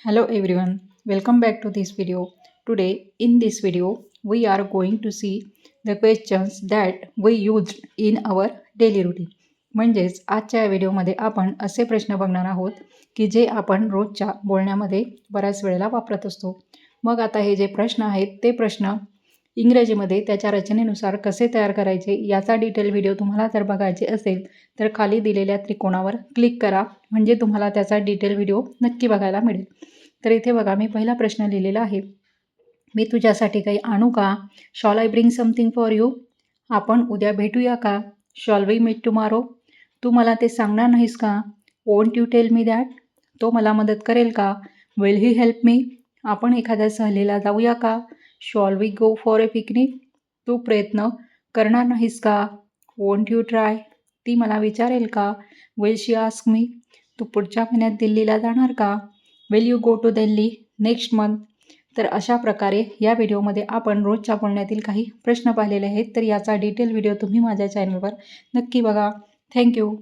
Hello everyone, welcome back to this video. Today in this video we are going to see the questions that we used in our daily routine. म्हणजेच आजच्या या व्हिडिओमध्ये आपण असे प्रश्न बघणार आहोत की जे आपण रोजच्या बोलण्यामध्ये बऱ्याच वेळेला वापरत असतो. मग आता हे जे प्रश्न आहेत ते प्रश्न इंग्रजीमध्ये त्याच्या रचनेनुसार कसे तयार करायचे याचा डिटेल व्हिडिओ तुम्हाला जर बघायचे असेल तर खाली दिलेल्या त्रिकोणावर क्लिक करा, म्हणजे तुम्हाला त्याचा डिटेल व्हिडिओ नक्की बघायला मिळेल. तर इथे बघा, मी पहिला प्रश्न लिहिलेला आहे, मी तुझ्यासाठी काही आणू का? Shall I bring something for you? आपण उद्या भेटूया का? Shall we meet tomorrow? तू मला ते सांगणार नाहीस का? Won't you tell me that? तो मला मदत करेल का? Will he help me? आपण एखाद्या सहलीला जाऊया का? Shall we go for a picnic? तू प्रयत्न करणार नाहीस का? Won't you try? ती मला विचारेल का? Will she ask me? तू पुढच्या महिन्यात दिल्लीला जाणार का? Will you go to Delhi next month? तर अशा प्रकारे या व्हिडिओमध्ये आपण रोजच्या बोलण्यातील काही प्रश्न पाहिलेले आहेत. तर याचा डिटेल व्हिडिओ तुम्ही माझ्या चॅनलवर नक्की बघा. थँक्यू.